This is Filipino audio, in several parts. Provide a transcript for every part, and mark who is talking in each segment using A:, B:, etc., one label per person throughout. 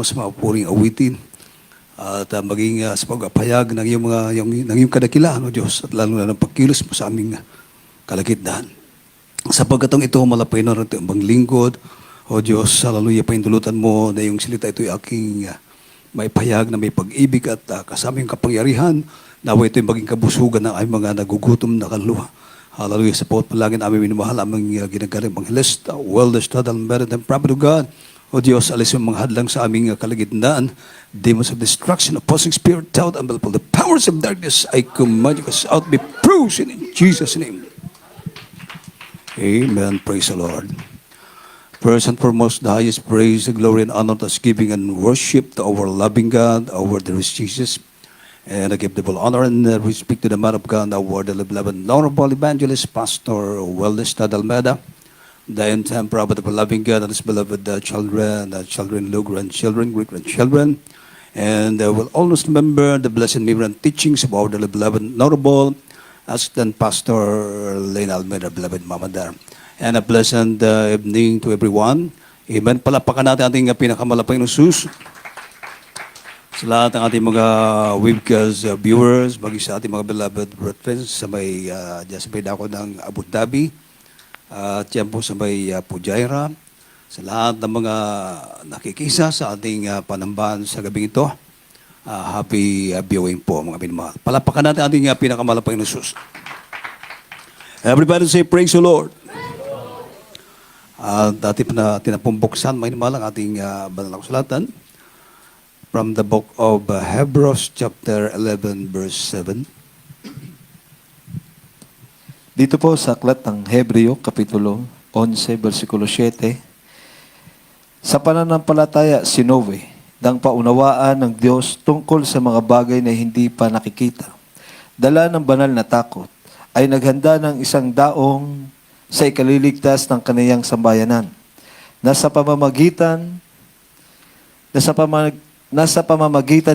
A: Panginoon, sa mga puring awitin at maging sa pagpapahayag ng iyong kadakilaan, O Diyos, at lalo na ng pagkilos mo sa aming kalagitnaan. Sapagkat ang ito, malapay na rin ang lingkod, O Diyos, hallelujah, paindulutan mo na yung salita ito'y aking may pahayag na may pag-ibig at kasama yung kapangyarihan, nawa ito'y maging kabusugan ng aming mga nagugutom na kaluluwa. Hallelujah, sa pawat palangin aming minumahal, aming ginagaling Evangelista, wellness, total merit, and property of God. O Diyos, alis yung mga hadlang sa aming kalagitnaan, demons of destruction, opposing spirit, doubt, unbelievable, the powers of darkness, I command you out, be frozen in Jesus' name. Amen. Praise the Lord. First and foremost, the highest praise, glory, and honor, thanksgiving, and worship to our loving God, our dearest Jesus. And I give the full honor and respect to the man of God, our beloved, honorable evangelist, Pastor Wellness Almeida, the entire prophet of the loving God and his beloved children, grandchildren, great-grandchildren. And will always remember the blessed memory and teachings of our beloved, honorable Assistant Pastor Lane Almeida, beloved Mama Dar. And a pleasant evening to everyone. Amen. Palapakan natin ating pinakamalapay ng sus. Sa lahat ng ating mga webcast viewers, maging sa ating mga beloved brethren sa may, sa may dako ng Abu Dhabi, at yan po sa may Pujaira, sa lahat ng mga nakikisa sa ating panambahan sa gabing ito, happy viewing po mga minamahal. Palapakan natin ating pinakamalapay ng sus. Everybody say, praise the Lord. Dati pa na tinapumbuksan, may naman ang ating banal na kasulatan from the book of Hebrews chapter 11 verse 7.
B: Dito po sa aklat ng Hebreo, Kapitulo 11, versikulo 7, sa pananampalataya si Noe, nang paunawaan ng Diyos tungkol sa mga bagay na hindi pa nakikita, dala ng banal na takot, ay naghanda ng isang daong sa ikaliligtas ng kaniyang sambayanan. Nasa pamamagitan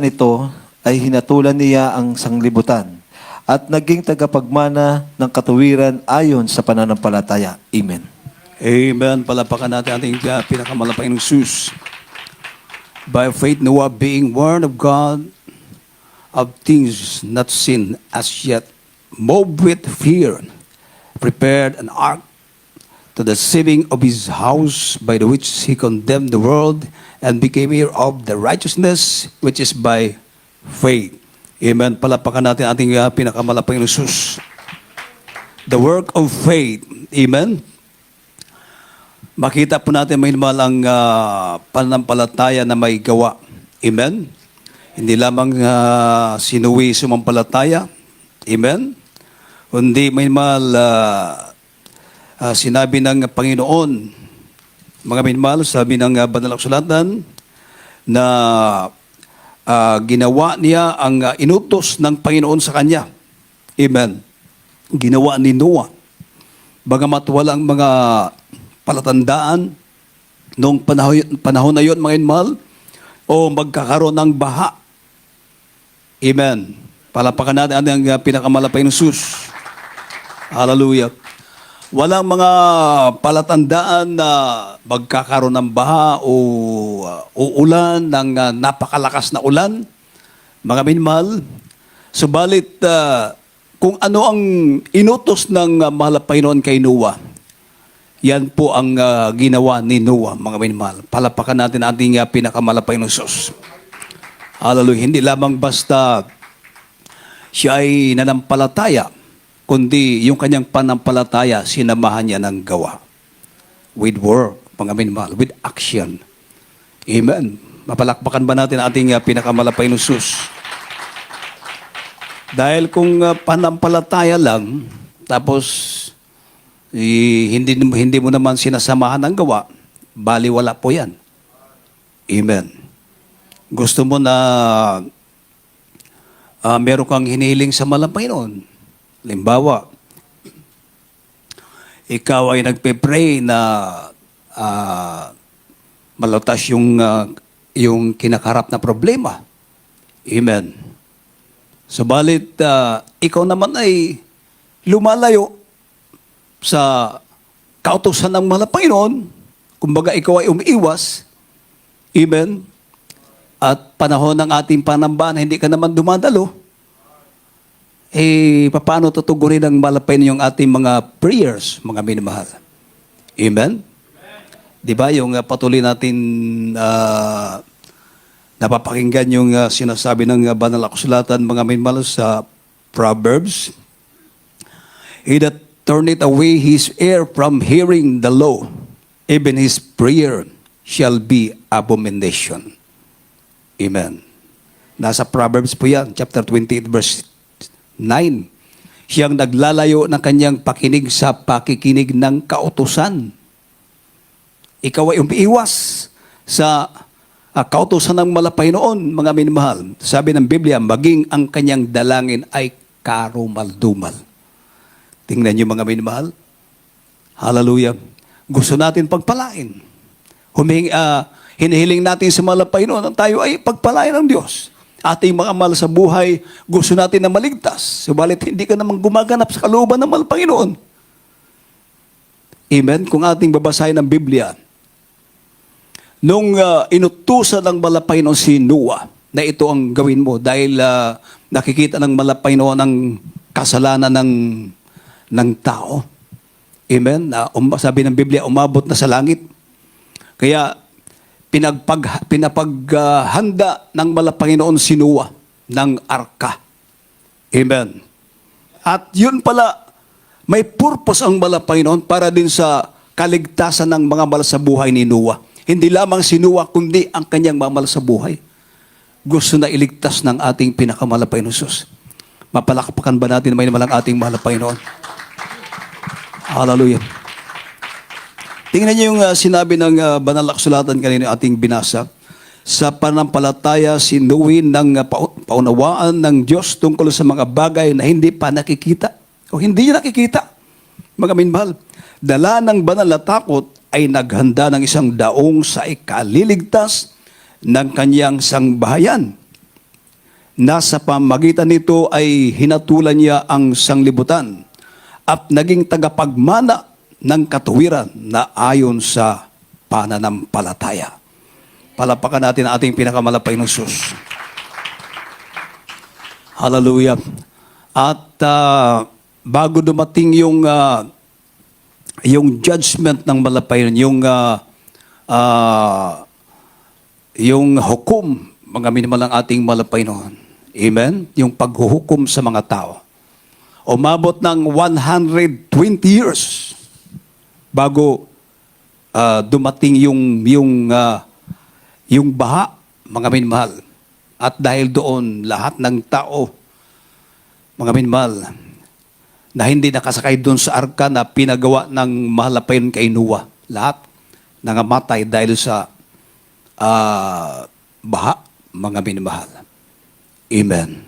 B: nito ay hinatulan niya ang sanglibutan at naging tagapagmana ng katuwiran ayon sa pananampalataya. Amen.
A: Amen. Palapakan natin ating pinakamalapay ng sus. By faith, Noah, being warned of God of things not seen as yet, moved with fear, prepared an ark to the saving of his house, by the which he condemned the world and became heir of the righteousness which is by faith. Amen. Palapakan natin ating pinakamalapay ng sus. The work of faith. Amen. Makita po natin may malang pananampalataya na may gawa. Amen. Hindi lamang sinuwi sumampalataya. Amen. Kundi may sinabi ng Panginoon, mga minamahal, sabi ng banal na kasulatan na ginawa niya ang inutos ng Panginoon sa kanya. Amen. Ginawa ni Noah. Bagamat walang mga palatandaan noong panahon na yun, mga minamahal, o magkakaroon ng baha. Amen. Palapakan natin ang pinakamalapay ng sus. Hallelujah. Walang mga palatandaan na magkakaroon ng baha o uulan ng napakalakas na ulan, mga minamahal. Subalit, kung ano ang inutos ng mahal na Panginoon kay Noah, yan po ang ginawa ni Noah, mga minamahal. Palapakan natin ating pinakamalapay ng sus. Hallelujah. Hindi lamang basta siya ay nanampalataya, kundi yung kanyang panampalataya, sinamahan niya ng gawa. With work, mga minamahal, with action. Amen. Mapalakpakan ba natin ating pinakamalapay ng sus? Dahil kung panampalataya lang, tapos hindi mo naman sinasamahan ng gawa, baliwala po yan. Amen. Gusto mo na meron kang hinihiling sa mahal na Panginoon. Halimbawa, ikaw ay nagpe-pray na malutas yung kinakarap na problema. Amen. Subalit, ikaw naman ay lumalayo sa kautusan ng mahal na Panginoon. Kumbaga, ikaw ay umiiwas. Amen. at panahon ng ating panambahan, hindi ka naman dumadalo, paano tutugunin ng malapay yung ating mga prayers, mga minamahal? Amen? Di ba, yung patuloy natin napapakinggan yung sinasabi ng banal na kasulatan, mga minamahal, sa Proverbs, he that turneth away his ear from hearing the law, even his prayer shall be abomination. Amen. Nasa Proverbs po yan, chapter 28, verse 9. Siyang naglalayo ng kanyang pakinig sa pakikinig ng kautusan. Ikaw ay umiiwas sa kautusan ng malapay noon, mga minamahal. Sabi ng Biblia, maging ang kanyang dalangin ay karumal-dumal. Tingnan niyo, mga minamahal. Hallelujah. Gusto natin pagpalain. Hinihiling natin sa malapay noon na tayo ay pagpalain ng Diyos. Ating mga mahal sa buhay, gusto natin na maligtas. Subalit hindi ka naman gumaganap sa kalooban ng mahal Panginoon. Amen? Kung ating babasahin ng Biblia, nung inutusan ng malapay noon si Noah, na ito ang gawin mo dahil nakikita ng malapay noon ang kasalanan ng tao. Amen? Sabi ng Biblia, umabot na sa langit. Kaya pinapaghanda ng malapanginoon si Noah ng arka. Amen. At yun pala, may purpose ang malapanginoon para din sa kaligtasan ng mga mahal sa buhay ni Noah. Hindi lamang si Noah, kundi ang kanyang mga mahal sa buhay. Gusto na iligtas ng ating pinakamalapanginoon Sus. Mapalakpakan ba natin may naman ang ating mahal na Panginoon? Hallelujah. Tingnan niyo yung sinabi ng banal na kasulatan kanina ating binasa. Sa panampalataya, sinuwin ng paunawaan ng Diyos tungkol sa mga bagay na hindi pa nakikita o hindi niya nakikita. Mga minmahal, dala ng banal na takot ay naghanda ng isang daong sa ikaliligtas ng kanyang sangbahayan. Nasa pamagitan nito ay hinatulan niya ang sanglibutan at naging tagapagmana ng katuwiran na ayon sa pananampalataya. Palapakan natin ang ating pinakamalapay ng Sus. Hallelujah. At bago dumating yung judgment ng malapay, yung hukom, mga minimal ang ating malapay noon. Amen? Yung paghuhukom sa mga tao. Umabot ng 120 years bago dumating yung baha, mga minmahal. At dahil doon, lahat ng tao, mga minmahal, na hindi nakasakay doon sa arka na pinagawa ng mahalapayon kay Noah. Lahat nangamatay dahil sa baha, mga minmahal. Amen.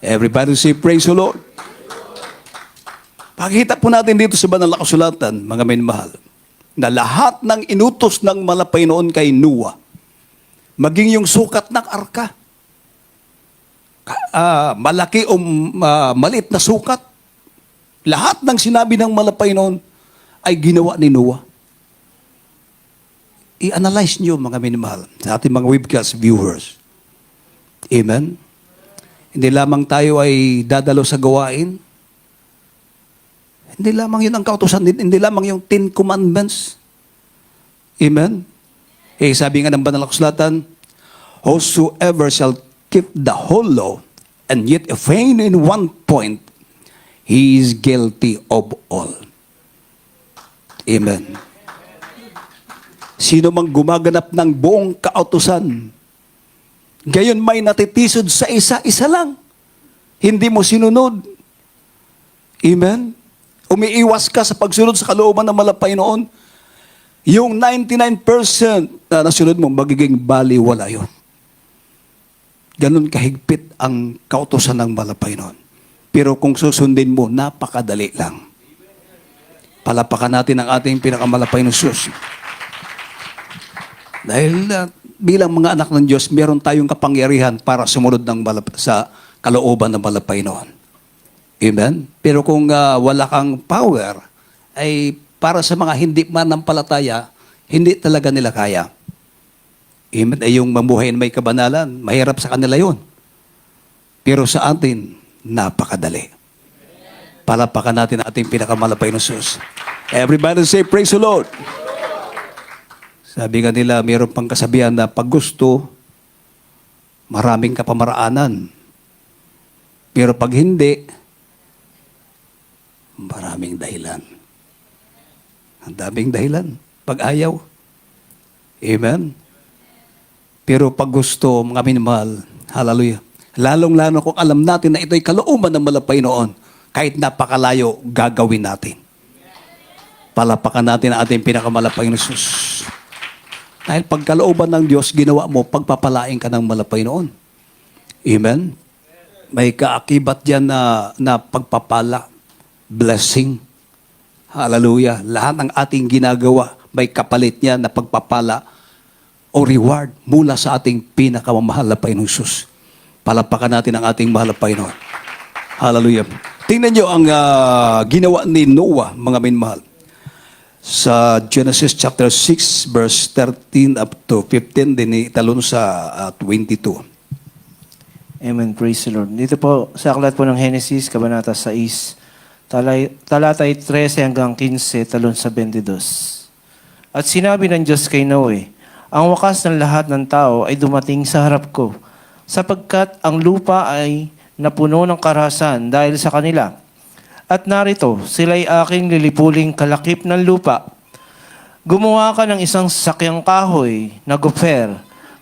A: Everybody say, praise the Lord. Pakita po natin dito sa banal na kasulatan, mga minmahal, na lahat ng inutos ng malapay noon kay Noah, maging yung sukat ng arka, malaki o maliit na sukat, lahat ng sinabi ng malapay noon ay ginawa ni Noah. I-analyze nyo, mga minmahal, sa ating mga webcast viewers. Amen? Hindi lamang tayo ay dadalo sa gawain. Hindi lamang yun ang kautusan, hindi lamang yung 10 Commandments. Amen? Sabi nga ng banal na kasulatan, whosoever shall keep the whole law and yet fail in one point, he is guilty of all. Amen. Sino mang gumaganap ng buong kautusan, gayon may natitisod sa isa-isa lang. Hindi mo sinunod. Amen? Umiiwas ka sa pagsunod sa kalooban ng malapay noon. Yung 99% na nasunod mo, magiging baliwala yun. Ganon kahigpit ang kautusan ng malapay noon. Pero kung susundin mo, napakadali lang. Palapakan natin ang ating pinakamalapay ng Diyos. Dahil bilang mga anak ng Diyos, meron tayong kapangyarihan para sumunod sa kalooban ng malapay noon. Amen? Pero kung wala kang power, ay para sa mga hindi manampalataya, hindi talaga nila kaya. Amen. Ay yung mamuhay na may kabanalan, mahirap sa kanila yon. Pero sa atin, napakadali. Palapakan natin ang ating pinakamalapay na Diyos. Everybody say, praise the Lord. Sabi nga nila, mayroon pang kasabihan na pag gusto, maraming kapamaraanan. Pero pag hindi, maraming dahilan. Ang daming dahilan. Pag ayaw. Amen. Pero pag gusto, mga minamahal, hallelujah. Lalong-lalo kung alam natin na ito'y kalooban ng malapay noon, kahit napakalayo, gagawin natin. Palapakan natin ang ating pinakamalapay na Diyos. Dahil pag kalooban ng Diyos, ginawa mo, pagpapalain ka ng malapay noon. Amen? May kaakibat dyan na pagpapala, blessing. Hallelujah. Lahat ng ating ginagawa, may kapalit niya na pagpapala o reward mula sa ating pinakamamahal na Panginoong Diyos. Palapakan natin ang ating mahal na Panginoon. Hallelujah. Tingnan nyo ang ginawa ni Noah, mga minmahal. Sa Genesis chapter 6, verse 13 up to 15, din italon sa 22.
C: Amen. Praise the Lord. Dito po, sa aklat po ng Genesis, Kabanata 6, talatay 13 hanggang 15, talon sa 22. At sinabi ng Diyos kay Noe, ang wakas ng lahat ng tao ay dumating sa harap ko, sapagkat ang lupa ay napuno ng karahasan dahil sa kanila. At narito, sila'y aking lilipuling kalakip ng lupa. Gumawa ka ng isang sasakyang kahoy na gofer.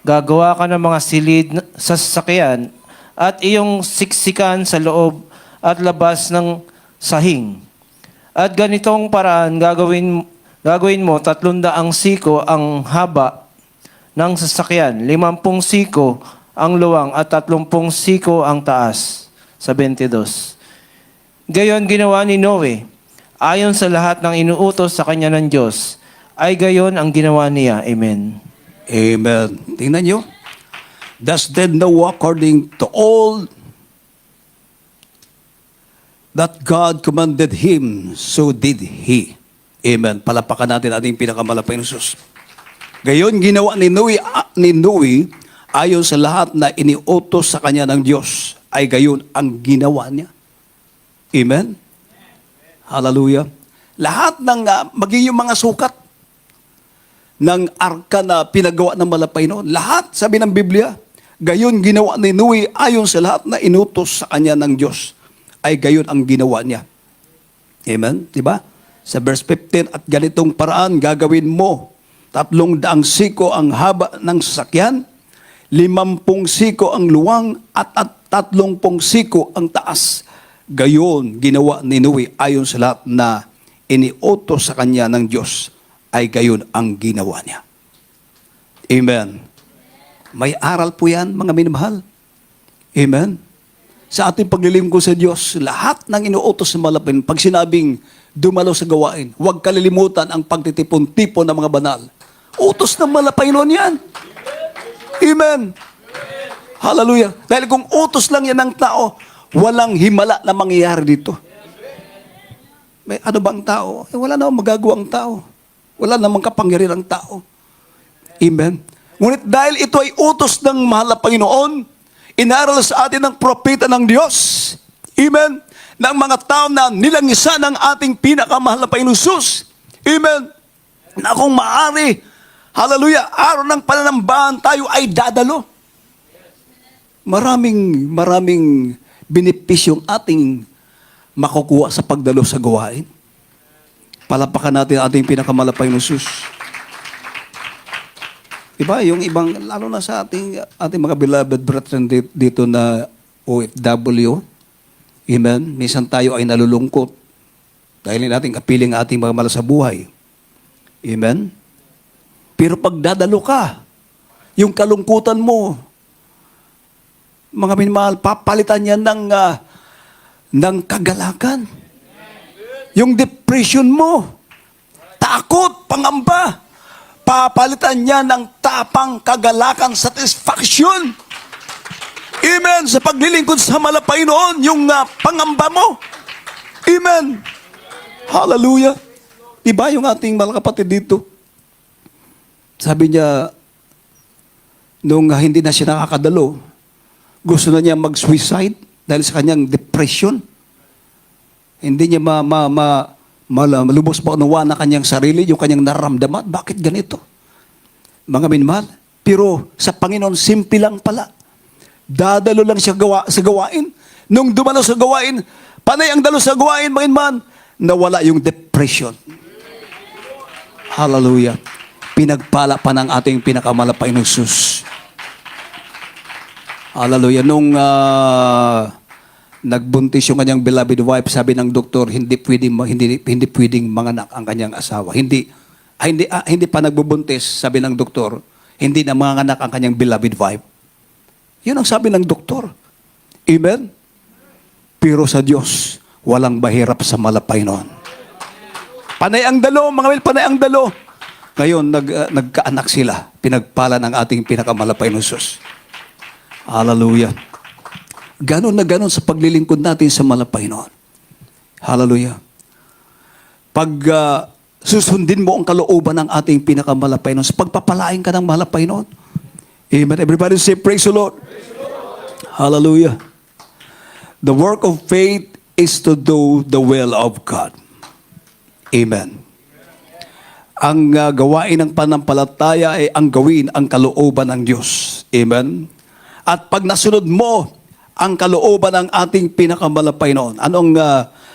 C: Gagawa ka ng mga silid sa sasakyan at iyong siksikan sa loob at labas ng sahing. At ganitong paraan gagawin mo 300 siko ang haba ng sasakyan, 50 siko ang luwang at 30 siko ang taas. Sa 22. Gayon ginawa ni Noe, ayon sa lahat ng inuutos sa kanya ng Diyos, ay gayon ang ginawa niya. Amen.
A: Amen. Tingnan nyo. Thus did Noah according to all that God commanded him, so did he. Amen. Palapakan natin ating pinakamalapay na Diyos. Gayon ginawa ni Noe, ayon sa lahat na iniutos sa kanya ng Diyos, ay gayon ang ginawa niya. Amen? Hallelujah. Lahat ng maging yung mga sukat ng arka na pinagawa ng malapay noon, lahat, sabi ng Biblia, gayon ginawa ni Noe ayon sa lahat na inutos sa kanya ng Diyos, ay gayon ang ginawa niya. Amen? Diba? Sa verse 15, at ganitong paraan gagawin mo, 300 siko ang haba ng sasakyan, 50 siko ang luwang, at 30 siko ang taas. Gayon ginawa ni Noe ayon sa lahat na iniutos sa kanya ng Diyos, ay gayon ang ginawa niya. Amen. May aral po yan, mga minamahal. Amen. Sa ating paglilingkod sa Diyos, lahat ng inuutos sa malapin, pag sinabing dumalo sa gawain, huwag kalilimutan ang pagtitipon-tipon ng mga banal. Utos ng malapay noon yan. Amen. Hallelujah. Dahil kung utos lang yan ng tao, walang himala na mangyayari dito. May ano ba ang tao? Wala namang magagawa ang tao. Wala namang kapangyarihan ang tao. Amen. Ngunit dahil ito ay utos ng mahal na Panginoon, inaral sa atin ng propeta ng Diyos. Amen. Ng mga tao na nilangisa ng ating pinakamahal na Panginoon Jesus. Amen. Na kung maaari, hallelujah, araw ng pananambahan tayo ay dadalo. Maraming benepisyong ating makukuha sa pagdalo sa gawain. Palapakan natin ating pinakamalapay ng Jesus. Diba? Yung ibang, lalo na sa ating mga beloved brethren dito na OFW, amen, minsan tayo ay nalulungkot dahil natin kapiling ating mga mahal sa buhay. Amen? Pero pag dadalo ka, yung kalungkutan mo, mga minamahal, papalitan yan ng kagalakan. Yung depression mo, takot, pangamba, papalitan niya ng tapang, kagalakan, satisfaction. Amen. Sa paglilingkod sa malapay noon, yung pangamba mo. Amen. Hallelujah. Diba yung ating mga kapatid dito? Sabi niya, nung hindi na siya nakakadalo, gusto na niya mag-suicide dahil sa kanyang depression. Hindi niya malubos pa unawa na kanyang sarili, yung kanyang nararamdaman. Bakit ganito? Mga minmahal. Pero sa Panginoon, simple lang pala. Dadalo lang siya sa gawain. Nung dumalo sa gawain, panay ang dalo sa gawain, mga minmahal, nawala yung depression. Hallelujah. Pinagpala pa ng ating pinakamalapay ng Sus. Hallelujah. Nung nagbuntis yung kanyang beloved wife, sabi ng doktor, hindi pwedeng manganak ang kanyang asawa. Hindi pa nagbubuntis, sabi ng doktor, hindi na manganak ang kanyang beloved wife. Yun ang sabi ng doktor. Amen? Pero sa Diyos, walang mahirap sa malapay noon. Panay ang dalo, mga mil, panay ang dalo. Ngayon, nagkaanak sila. Pinagpala ng ating pinakamalapay ng Diyos. Hallelujah. Ganon na ganon sa paglilingkod natin sa malapay noon. Hallelujah. Pag susundin mo ang kalooban ng ating pinakamalapay noon, pagpapalain ka ng malapay noon. Amen. Everybody say, praise the Lord. Praise the Lord. Hallelujah. The work of faith is to do the will of God. Amen. Ang gawain ng panampalataya ay ang gawin ang kalooban ng Diyos. Amen. At pag nasunod mo ang kalooban ng ating pinakamalapay noon, anong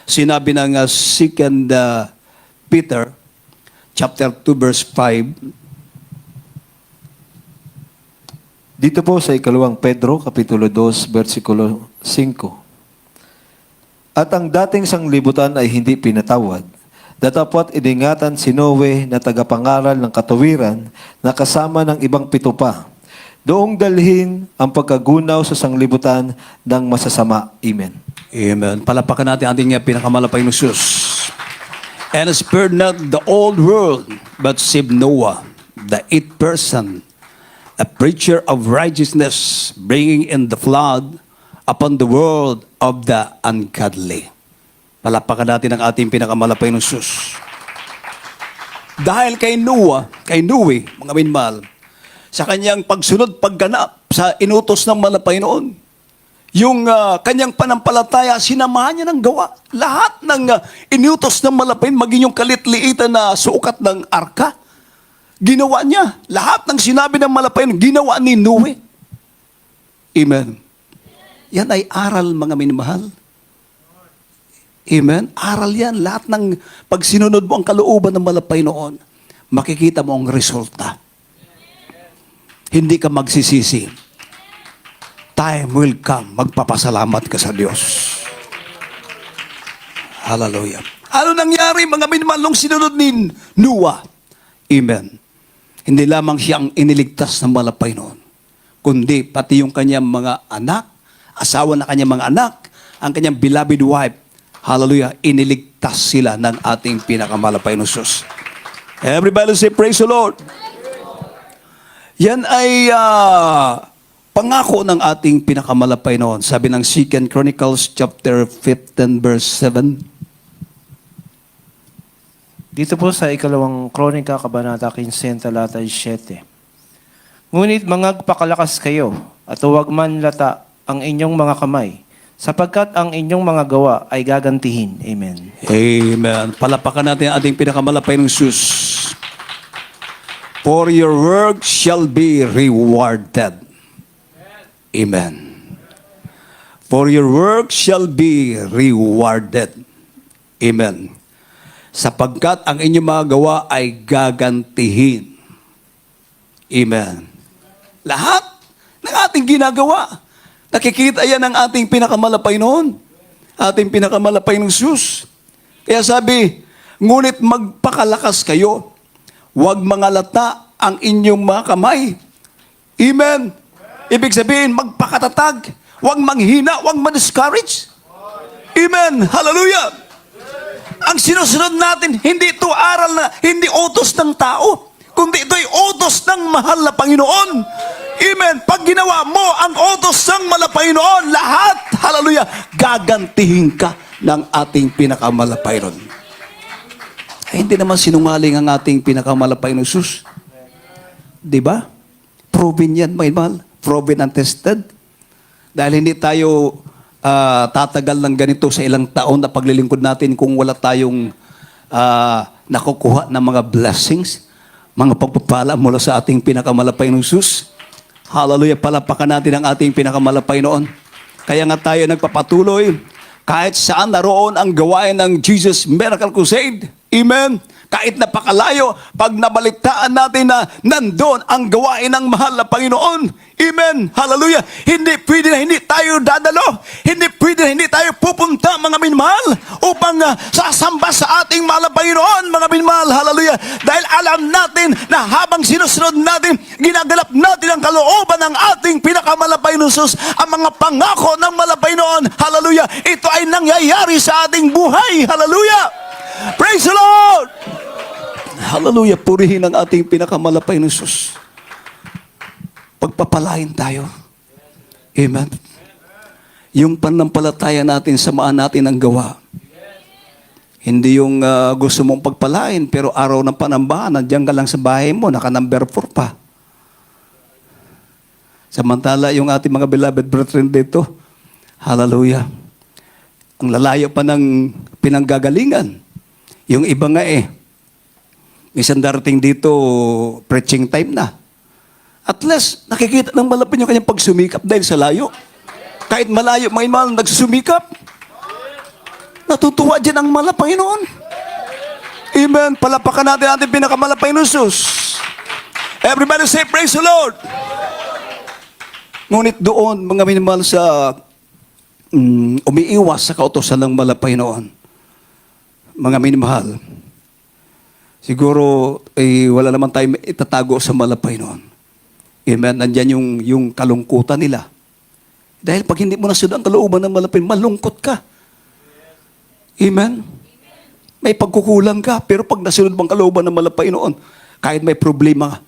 A: sinabi ng 2 Peter chapter 2 verse 5?
B: Dito po sa ikalawang Pedro, kapitulo 2, versikulo 5. At ang dating sanglibutan ay hindi pinatawad. Datapwat iningatan si Noe na tagapangaral ng katuwiran na kasama ng ibang 7 pa. Doong dalhin ang pagkagunaw sa sanglibutan ng masasama. Amen.
A: Amen. Palapakan natin ating pinakamalapay ng Diyos. And spared not the old world, but saved Noah, the 8th person, a preacher of righteousness, bringing in the flood upon the world of the ungodly. Palapakan natin ang ating pinakamalapay ng Diyos. Dahil kay Noe, mga minmal, sa kanyang pagsunod, pagganap sa inutos ng malapay noon, yung kanyang panampalataya, sinamahan niya ng gawa. Lahat ng inutos ng malapay, maging yung kalitliitan na sukat ng arka, ginawa niya. Lahat ng sinabi ng malapay, ginawa ni Noe. Amen. Yan ay aral, mga minmahal. Amen? Aral yan. Lahat ng pag sinunod mo ang kalooban ng malapay noon, makikita mo ang resulta. Hindi ka magsisisi. Time will come. Magpapasalamat ka sa Diyos. Hallelujah. Ano nangyari, mga minmahal, nung sinunod ni Noah? Amen. Hindi lamang siya ang iniligtas ng malapay noon, kundi pati yung kanyang mga anak, asawa na kanyang mga anak, ang kanyang beloved wife, hallelujah, iniligtas sila ng ating pinakamalapay ng Diyos. Everybody say, praise the Lord. Yan ay pangako ng ating pinakamalapay noon. Sabi ng 2 Chronicles chapter 15 verse 7.
C: Dito po sa ikalawang Kronika, Kabanata 15, talata 7. Ngunit mangagpakalakas kayo at huwag manlata ang inyong mga kamay, sapagkat ang inyong mga gawa ay gagantihin. Amen.
A: Amen. Palapakan natin ang ating pinakamalapay ng Diyos. For your work shall be rewarded. Amen. For your work shall be rewarded. Amen. Sapagkat ang inyong mga gawa ay gagantihin. Amen. Lahat ng ating ginagawa, nakikita yan ng ating pinakamalapay noon. Ating pinakamalapay ng Diyos. Kaya sabi, ngunit magpakalakas kayo, huwag mangalata ang inyong mga kamay. Amen. Ibig sabihin, magpakatatag, huwag manghina, huwag ma-discourage. Amen. Hallelujah. Ang sinusunod natin, hindi ito aral na, hindi utos ng tao, kundi ito'y utos ng mahal na Panginoon. Amen. Pag ginawa mo ang utos ng Panginoon, lahat, hallelujah, gagantihin ka ng ating pinakamalapay ron. Ay, hindi naman sinungaling ang ating pinakamalapay ng Diyos. Diba? Proven yan, mga mahal. Proven and tested. Dahil hindi tayo tatagal ng ganito sa ilang taon na paglilingkod natin kung wala tayong nakukuha ng mga blessings, mga pagpapala mula sa ating pinakamalapay ng Sus. Hallelujah, palapakan natin ang ating pinakamalapay noon. Kaya nga tayo nagpapatuloy kahit saan naroon ang gawain ng Jesus Miracle Crusade. Amen. Kahit napakalayo, pag nabalitaan natin na nandun ang gawain ng mahal na Panginoon. Amen. Hallelujah. Hindi pwede na hindi tayo dadalo. Hindi pwede na hindi tayo pupunta, mga minmahal, upang sasamba sa ating mahal na Panginoon, mga minmahal. Hallelujah. Dahil alam natin na habang sinusunod natin, ginagalap natin ang kalooban ng ating pinakamalapay ng Sus, ang mga pangako ng malapay noon. Hallelujah. Ito ay nangyayari sa ating buhay. Hallelujah. Praise the Lord! Hallelujah! Purihin ang ating pinakamalapay ng Sus. Pagpapalain tayo. Amen. Yung pananampalataya natin, samaan natin ang gawa. Hindi yung gusto mong pagpalain, pero araw ng panambahan, nandiyan ka lang sa bahay mo, naka-number 4 pa. Samantala, yung ating mga beloved brethren dito, hallelujah, ang lalayo pa ng pinanggagalingan. Yung iba nga minsan darating dito, preaching time na. At least, nakikita ng malapit yung kanyang pagsumikap dahil sa layo. Kahit malayo, may mahal nagsusumikap. Natutuwa dyan ang malapay noon. Amen. Palapakan natin ating pinakamalapay ng Sus. Everybody say, praise the Lord. Ngunit doon, mga minimahal sa umiiwas sa kautosan ng malapay noon. Mga minimahal, siguro wala naman tayo itatago sa malapay noon. Amen. Nandyan yung kalungkutan nila. Dahil pag hindi mo nasunod ang kalooban ng malapay, malungkot ka. Amen. May pagkukulang ka, pero pag nasunod mo ang kalooban ng malapay noon, kahit may problema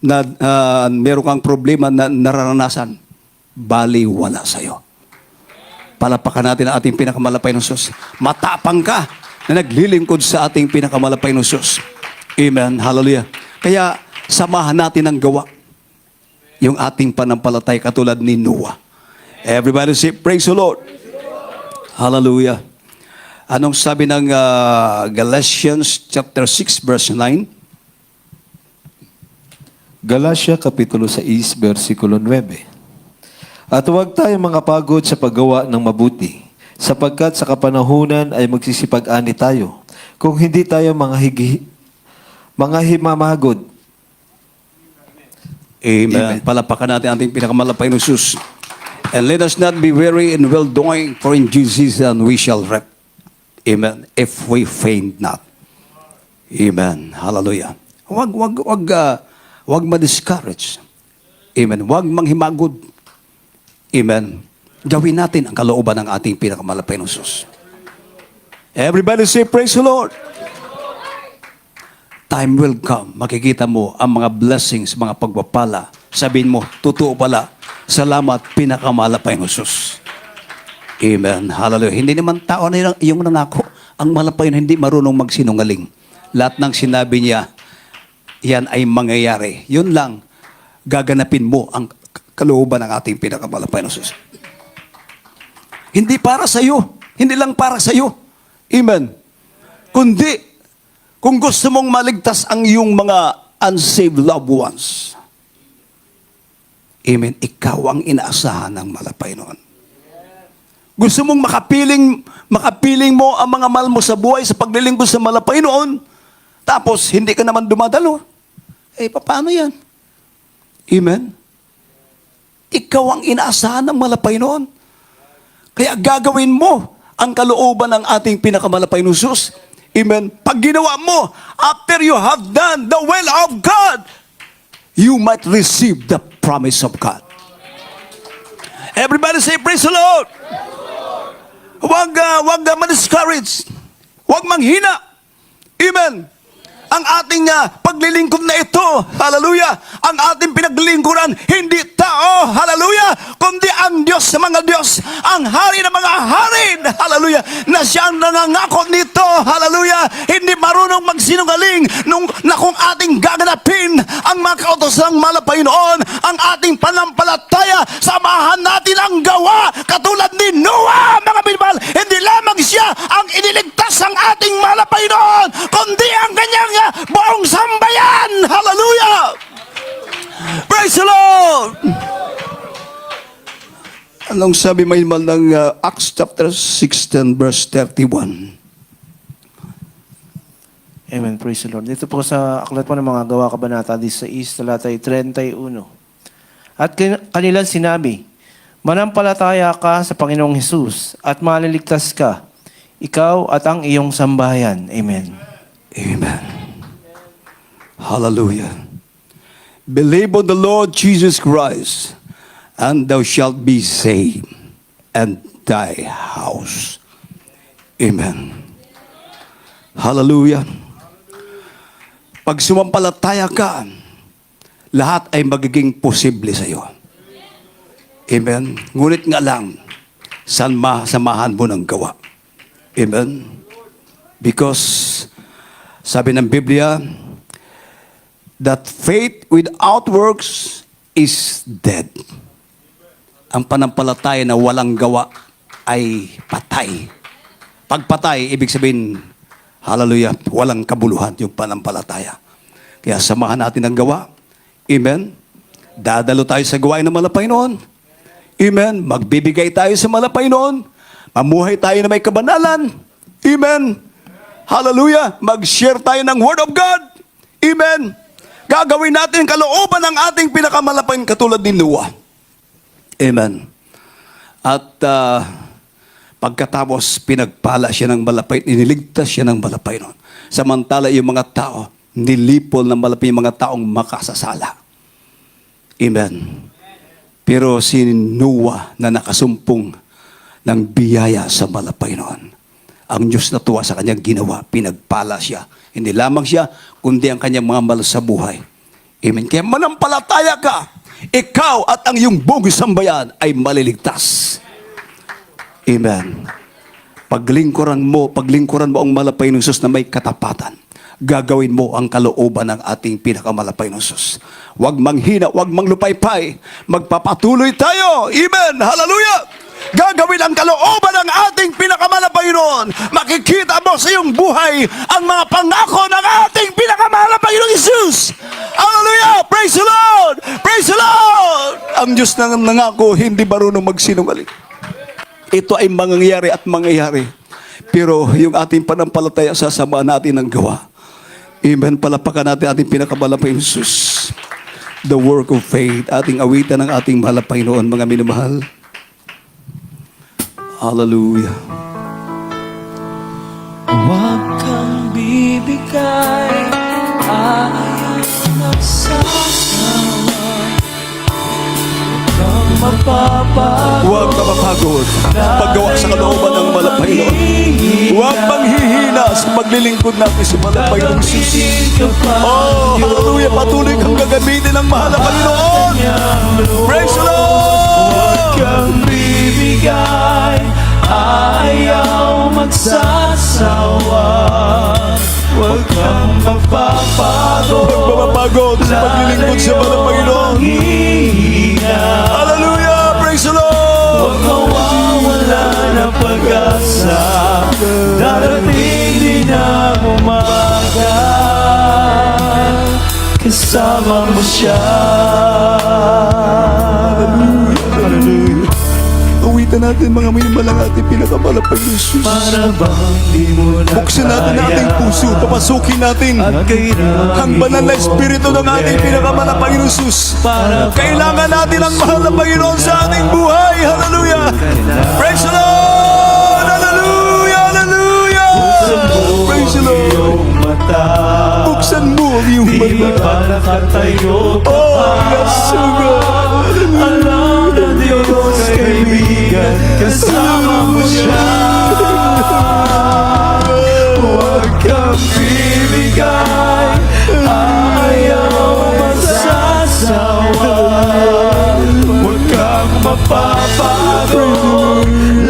A: na meron kang problema na nararanasan, bali wala sa'yo. Palapakan natin ang ating pinakamalapay ng Sus. Matapang ka na naglilingkod sa ating pinakamalapay ng Sus. Amen. Hallelujah. Kaya, samahan natin ang gawa. Yung ating panampalatay katulad ni Noah. Everybody say, praise the Lord. Hallelujah. Anong sabi ng Galatians chapter 6 verse 9?
B: Galatia Kapitulo 6, versikulo 9. At huwag tayong mga pagod sa paggawa ng mabuti, sapagkat sa kapanahunan ay magsisipag-ani tayo, kung hindi tayo mga himamagod.
A: Amen. Palapakan natin ating pinakamalapay ng Sus. And let us not be weary in well-doing, for in due season we shall reap. Amen. If we faint not. Amen. Hallelujah. Wag ma-discourage. Amen. Wag manghimagod. Amen. Gawin natin ang kalooban ng ating pinakamalapay ng Sus. Everybody say, praise the Lord. Time will come. Makikita mo ang mga blessings, mga pagpapala. Sabihin mo, totoo pala. Salamat, pinakamalapay ng Sus. Amen. Hallelujah. Hindi naman tao na yung nangako. Ang malapay na hindi marunong magsinungaling. Lahat ng sinabi niya, yan ay mangyayari. Yun lang, gaganapin mo ang kalooban ng ating pinakamalapay ng Sus. Hindi para sa iyo. Hindi lang para sa iyo. Amen. Kundi, kung gusto mong maligtas ang iyong mga unsaved loved ones, amen, ikaw ang inaasahan ng malapay noon. Gusto mong makapiling mo ang mga mahal mo sa buhay sa paglilingkod sa malapay noon, tapos hindi ka naman dumadalo. Paano yan? Amen? Ikaw ang inaasahan ng malapay noon. Kaya gagawin mo ang kalooban ng ating pinakamalapay ng Sus. Amen? Pag ginawa mo, after you have done the will of God, you might receive the promise of God. Everybody say, praise the Lord. Huwag ma-discourage. Huwag manghina. Amen. Ang ating paglilingkod na ito, hallelujah, ang ating pinaglilingkuran, hindi tao, hallelujah, kundi ang Diyos sa mga Diyos, Diyos, ang hari ng mga hari, hallelujah, na siyang nangangako nito, hallelujah, hindi marunong magsinungaling na kung ating gaganapin ang mga kautosan ng malapaynoon, ang ating panampalataya, samahan natin ang gawa, katulad ni Noah, mga minamahal, hindi lamang siya ang iniligtas ng ating malapaynoon, kundi ang kanyang buong sambayan, hallelujah! Praise the Lord! Anong sabi may mal ng Acts chapter 16 verse 31?
C: Amen. Praise the Lord. Dito po sa aklat po ng mga gawa kabanata 16, talatay 31. At kanilang sinabi, manampalataya ka sa Panginoong Hesus at maliligtas ka, ikaw at ang iyong sambahayan. Amen.
A: Amen. Hallelujah. Believe on the Lord Jesus Christ, and thou shalt be saved, and thy house. Amen. Hallelujah. Pag sumampalataya ka, lahat ay magiging posible sa iyo. Amen. Ngunit nga lang, samahan mo ng gawa. Amen. Because, sabi ng Biblia, that faith without works is dead. Ang panampalataya na walang gawa ay patay. Pag patay, ibig sabihin, hallelujah, walang kabuluhan yung panampalataya. Kaya samahan natin ang gawa. Amen. Dadalo tayo sa gawain ng malapaynoon. Amen. Magbibigay tayo sa malapaynoon. Mamuhay tayo na may kabanalan. Amen. Hallelujah. Mag-share tayo ng Word of God. Amen. Gagawin natin ang kalooban ng ating pinakamalapain katulad ni Noah. Amen. At pagkatapos pinagpala siya ng malapay, iniligtas siya ng malapay noon. Samantala yung mga tao, nilipol ng malapay yung mga taong makasasala. Amen. Pero si Noah na nakasumpong ng biyaya sa malapay noon, ang Diyos natuwa sa kanyang ginawa, pinagpala siya. Hindi lamang siya, kundi ang kanyang mga mahal sa buhay. Amen. Kaya manampalataya ka, ikaw at ang iyong buong sambayan ay maliligtas. Amen. Paglingkuran mo ang malapay ng Diyos na may katapatan. Gagawin mo ang kalooban ng ating pinakamalapay ng Diyos. Huwag manghina, huwag manglupaypay. Magpapatuloy tayo. Amen. Hallelujah. Gagawin ang kalooban ng ating pinakamalapay noon. Makikita mo sa iyong buhay ang mga pangako ng ating pinakamalapay ng Jesus. Hallelujah! Praise the Lord! Praise the Lord! Ang Diyos na nangako, hindi marunong magsinungaling. Ito ay mangyayari at mangyayari. Pero yung ating panampalataya, sasama natin ang gawa. Amen. Palapakan natin ating pinakamalapay ng Jesus. The work of faith. Ating awitan ng ating malapay noon, mga minamahal. Hallelujah.
D: Huwag kang bibigay, ayaw magsasawa. Kang mapapagod,
A: Huwag ka mapagod. Paggawa sa kalooban ng malapay noon. Huwag manghihina sa paglilingkod natin sa malapay ng Jesus. Oh, hallelujah. Patuloy kang gagamitin ng mahal na Panginoon. Praise the Lord!
D: Huwag kang bibigay, ayaw magsasawa. Huwag kang magpapagod,
A: Huwag mapapagod sa paglilingkod sa mahal na Panginoon. Hallelujah! Praise the Lord!
D: Huwag mawawala ng pag-asa, darating din ang umaga, kasama mo siya.
A: Hallelujah! Awitan natin mga minamalang ating pinakamalapay ng Jesus.
D: Para bang di mo na
A: Buksan natin ang ating puso, papasukin natin
D: at kailangan
A: ang banal na Espiritu ng ating pinakamalapay ng Jesus. Kailangan natin ang mahal na Panginoon sa ating buhay. Hallelujah! Praise the Lord! Hallelujah! Hallelujah! Praise the Lord!
D: mata.
A: Buksan mo ang iyong
D: Di
A: mata.
D: ba nakatayo ka
A: Oh,
D: pa?
A: yes, so God.
D: Alam na Diyos kaibigan, kasama mo siya. Huwag kang bibigay, ayaw magsasawa. Huwag kang mapapago,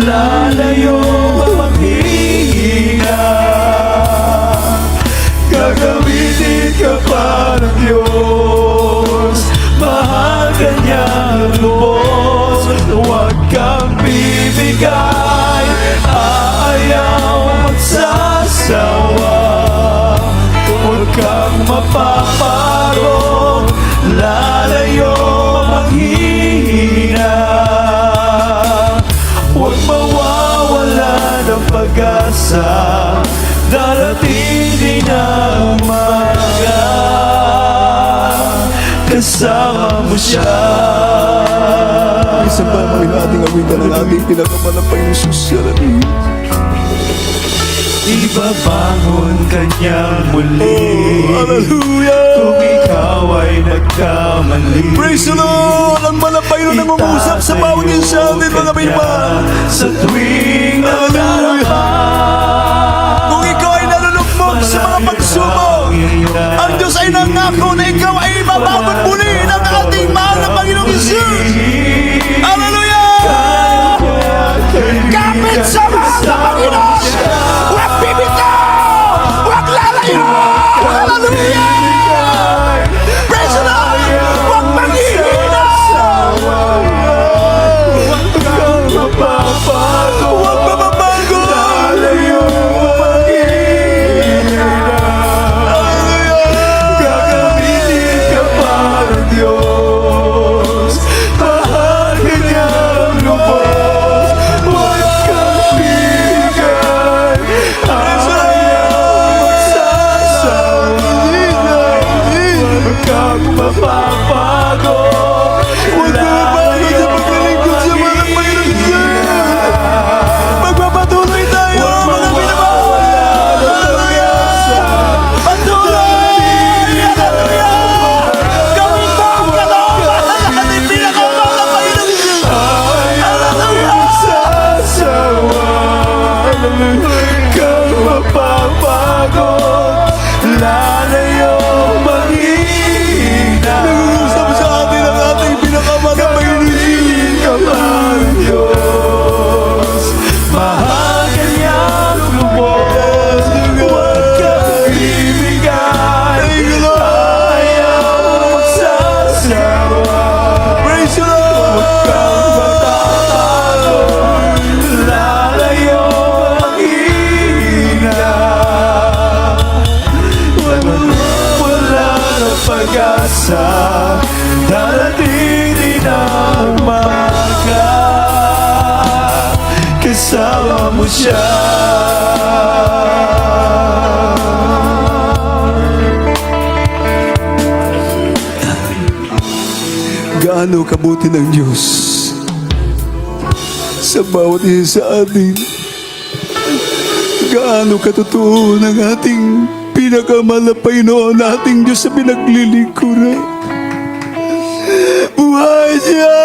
D: lalayo ang maghihina. Gagamitin ka pa ng Diyos, mahal ka niyang lubos. Huwag kang bibigay, aayaw magsasawa. Huwag kang mapapago, lalayo maghihina. Huwag mawawala ng pag-asa, darating din ang umaga, kasama mo siya.
A: Isang ba mga ating awitan ng ating pinakamalapay ng susyalamin?
D: Ibabangon kanyang muli.
A: Hallelujah!
D: Kung ikaw ay nagkamali,
A: Praise the Lord! Ang malapay nun ang umusap sa bawat isa atin mga pinman.
D: sa tuwing nadarama.
A: Kung ikaw ay nalulugmok sa mga pagsubok, ang Diyos ay nangako na ikaw ay ibabangon muli ng ating mahal na Panginoong Jesus. Hallelujah! Kapit sa mahal na Panginoon! Huwag bibitaw! Huwag lalayo! Hallelujah! Praise the Lord! Huwag maghihina!
D: Huwag kang mapapago,
A: Huwag mababago!
D: lalayo maghihina. Gagamitin ka pa ng Diyos, mahal ka niyang lubos. Huwag kang bibigay, ayaw magsasawa. Huwag kang mapapago,
A: Huwag mababago sa paglilingkod sa mga Panginoon. Magpapatuloy tayo, mga pinamahal! Patuloy! Hallelujah! Gawin mo ang kalooban ng ating pinakamahal na Panginoon Jesus! Hallelujah!
D: Huwag kang mapapago, lalayo maghihina.
A: Nag-uusap sa atin ang ating pinakamahal na Panginoon Jesus!
D: Ka pa ng Diyos, mahal ka niyang lubos. Huwag kang bibigay, ayaw magsasawa.
A: Praise the Lord!
D: Huwag kang matatago, lalayo maghihina. Wala ng pag-asa, darating din ang umaga, kasama mo siya.
A: Gaano kabuti ng Diyos sa bawat isa sa atin. Gaano katotoo ng ating pinakamalapay noon ating Diyos sa pinaglilingkuran. Buhay siya!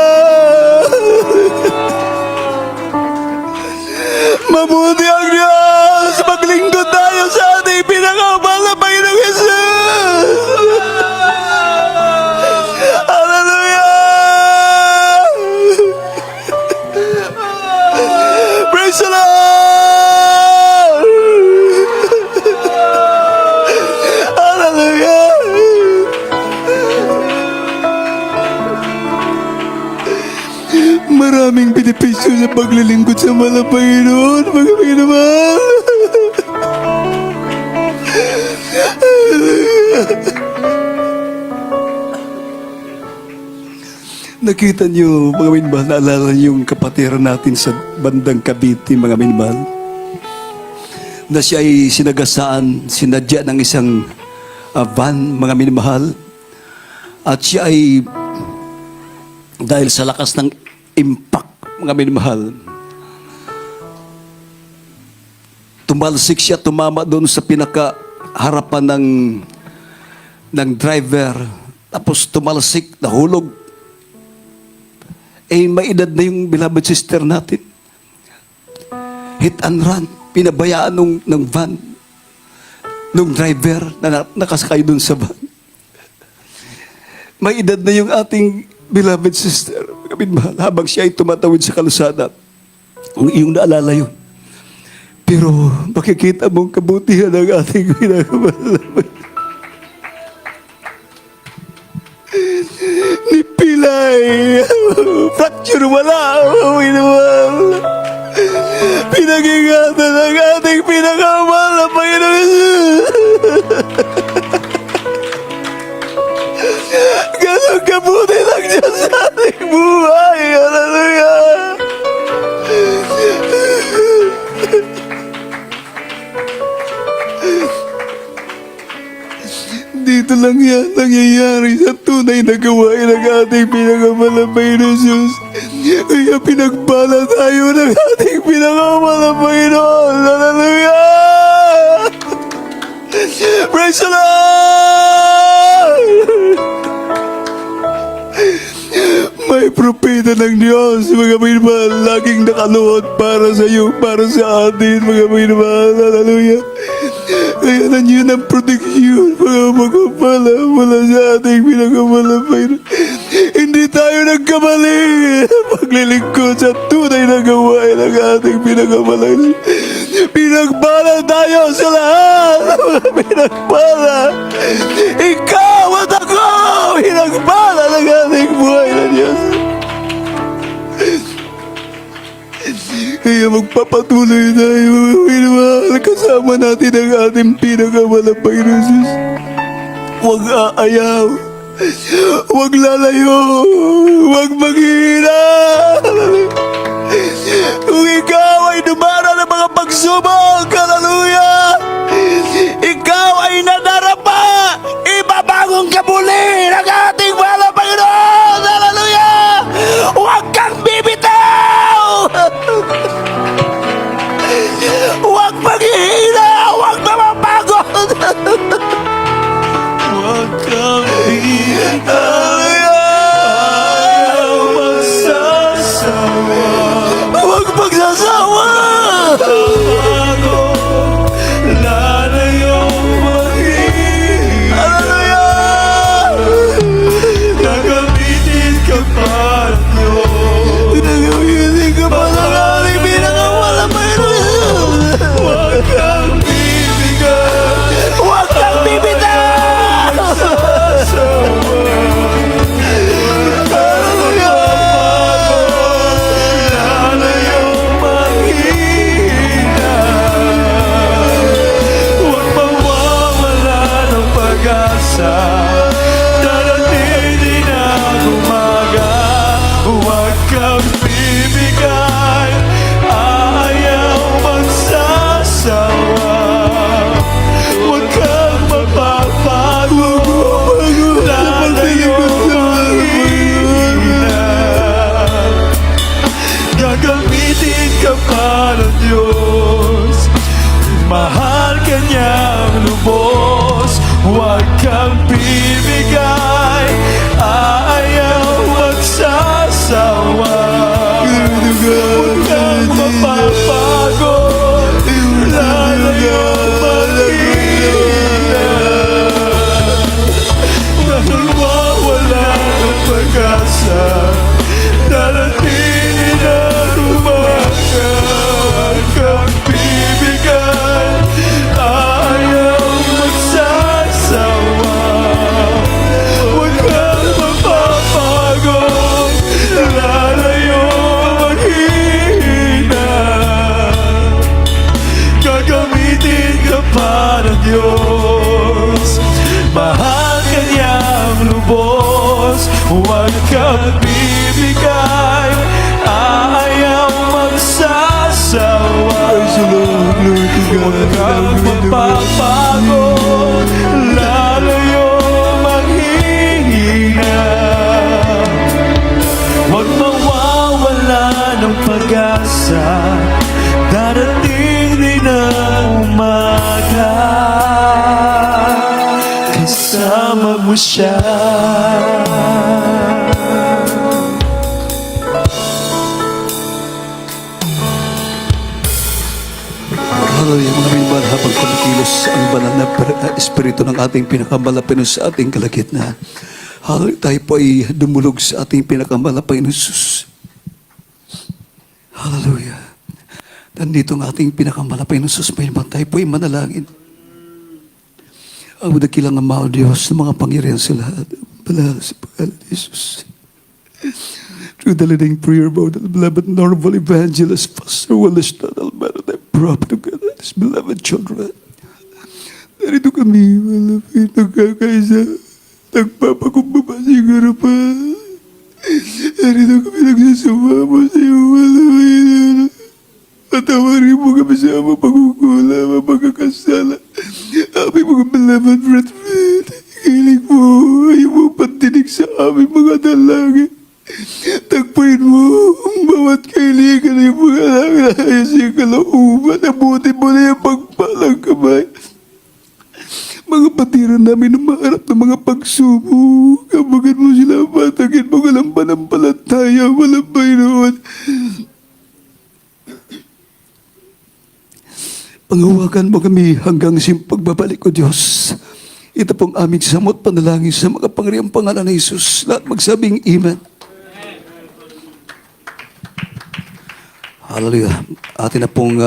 A: Mabuti ang Diyos! Maglingkod tayo sa ating pinakamalapay ng Jesus! Hallelujah! Praise the Lord! Hallelujah! Maraming benepisyo sa paglilingkod sa malapay noon, mga pinamahal. Nakita niyo, mga minmahal, naalala niyo yung kapatiran natin sa bandang Cavite, mga minmahal, na siya ay sinagasaan, sinadya ng isang van, mga minmahal, at siya ay dahil sa lakas ng impact, mga minmahal, tumalsik siya, tumama doon sa pinakaharapan ng driver, tapos tumalsik, nahulog. May edad na yung beloved sister natin. Hit and run, pinabayaan ng van, nung driver na nakasakay doon sa van. May edad na yung ating beloved sister. kapitbahay, habang siya ay tumatawid sa kalsada, ang iyong naalala yun. Pero makikita mong kabutihan ng ating pinakamalapit. Ni Pilay, fracture wala, minumang. Pinag-ingatan ng ating pinakamahal na Panginoon. Ganun kabuti ng Diyos sa ating buhay. Hallelujah. Dito lang yan nangyayari sa tunay na gawain ng ating pinakamalapay na Diyos. Kaya pinagbala tayo ng ating pinakamalapay na Hallelujah! Praise the Lord! May propeta ng Diyos, mga minamahal, laging nakaluhod para sa iyo, para sa atin, mga minamahal. Hallelujah! Kaya nandiyan ang proteksyon, mga magpapala, mula sa ating pinakamalapay. Hindi tayo nagkamali. Paglilingkod sa tunay na gawain ng ating pinakamalapay. Pinagbala tayo sa lahat. Pinagbala. Ikaw at ako. Pinagbala ng ating buhay na Diyos. Kaya magpapatuloy tayo, mga minamahal, kasama natin ang ating pinakamalapay na Diyos. Huwag aayaw, huwag lalayo, huwag maghihina. Kung ikaw ay dumara ng mga pagsubok, hallelujah, ikaw ay nadarapa, ibabagong kabuli ng ating mahal na Panginoon, hallelujah. Huwag kang bibitaw. Huwag maghihina, huwag mapapagod.
D: Huwag kang bibitaw, ayaw magsasawa.
A: Huwag magsasawa.
D: Bago, lalayong maghihina.
A: Hallelujah.
D: Gagamitin ka pa ng Diyos.
A: Pinagamitin ka pa ng ating pinakamalapay na Diyos.
D: Huwag kang bibigay,
A: Huwag kang bibitaw.
D: sasawa. Lalayong maghihina. Huwag mawawala ng pag-asa. Darating din ang umaga. Huwag kang bibigay, ayaw magsasawa. Huwag kang mapapagod, lalayong maghihina. Gagamitin ka pa ng Diyos, mahal ka niyang lubos. Huwag kang bibigay, ayaw magsasawa. Huwag kang mapapagod, lalayong maghihina. Dahil mawala ng pag-asa, darating ang umaga. Huwag kang bibigay, ayaw magsasawa. Huwag kang mapapagod, lalayong maghihina. Gagamitin ka pa ng Diyos, mahal ka niyang lubos. Huwag kang bibigay, ayaw magsasawa. Huwag kang mapapagod, lalayong maghihina. Huwag mawawala ng pag-asa, darating din ang umaga. Kasama mo siya.
A: Hallelujah, mga minamahal, habang kumikilos ang banal na espiritu ng ating pinakamalapay sa ating kalagitnaan. Hallelujah, tayo po ay dumulog sa ating pinakamalapay na Jesus. Hallelujah. Nandito ang ating pinakamalapay na Jesus. May naman tayo po ay manalangin. Ang dakilang amaw Diyos ng mga pangyarihan sa lahat. Banal sa pangalan ni Jesus. Through the leading prayer of the beloved Norval Evangelist, Pastor Wallace Almano, the prophet of God, and his beloved children. Narito kami, malapit, nagkakaisa, nagpapakumbaba siguro pa. Narito kami nagsasumamo sa iyo, malapit. Patawarin mo kami sa amang pagkukula, amang pagkakasala. Aming mga beloved brethren, hiling mo, ayaw mo pantinig sa aming mga dalangin. Tagpain mo ang bawat kailigan ng mga langayas yung kalauban. Abutin mo na yung pagpalang kamay. Mga patiran namin na maharap ng mga pagsubok. Kabagan mo sila, patagin mo walang panampalataya, walang Panginoon. Panghawakan mo kami hanggang sa pagbabalik ko, Diyos. Ito pong aming samot panalangin sa mga pangyariang pangalan ni Jesus. Lahat magsabing Amen. Hallelujah. Atin na pong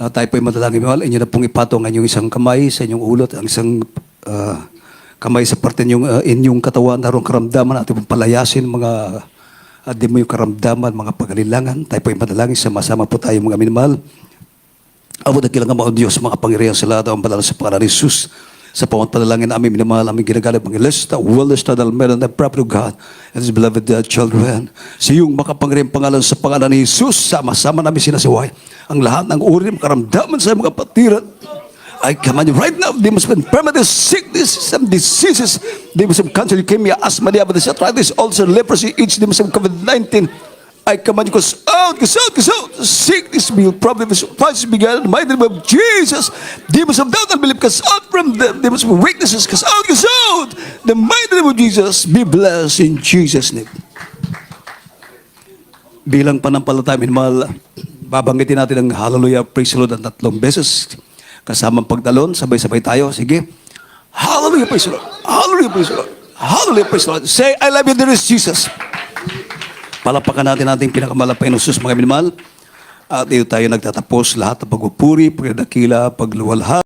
A: tayo po'y madalangin. Inyo na pong ipatong ang inyong isang kamay sa inyong ulot, ang isang kamay sa parte inyong katawan, narong karamdaman, atin pong palayasin mga di mo yung karamdaman, mga pagalilangan. Tayo po'y madalangin, sama-sama po tayo mga minamahal. Abo na kilang mga Diyos, mga pangyarihan sa lahat, ang padala sa pangalan ni Jesus. Sa pawang panalangin namin, minamahal aming ginagalip, mga lista, wellness na dalmeron, the prophet of God, and his beloved children. Sa iyong makapangyarihang pangalan sa pangalan ni Jesus, sama-sama namin sinasiway ang lahat ng uri ng karamdaman sa mga patiran. I command you right now, demons of infirmity, sickness, some diseases, demons of cancer, leukemia, asthma, diabetes, arthritis, ulcer, leprosy, each demons of COVID-19. I command you, cause out, cause out, cause out. Sickness will probably began in the mighty name of Jesus. Demons of doubt and belief, cause out from them. Demons of weaknesses, cause out, cause out. The mighty name of Jesus, be blessed in Jesus' name. Bilang panampalataya, minamahal, babanggitin natin ang hallelujah, praise the Lord, ang 3 beses. Kasamang pagtalon, sabay-sabay tayo. Sige. Hallelujah, praise the Lord. Hallelujah, praise the Lord. Hallelujah, praise the Lord. Say, I love you, there is Jesus. Palapakan natin ating pinakamalapay ng sus, mga minamahal. At ito tayo nagtatapos lahat ng pagpupuri, pagdakila, pagluwalhati.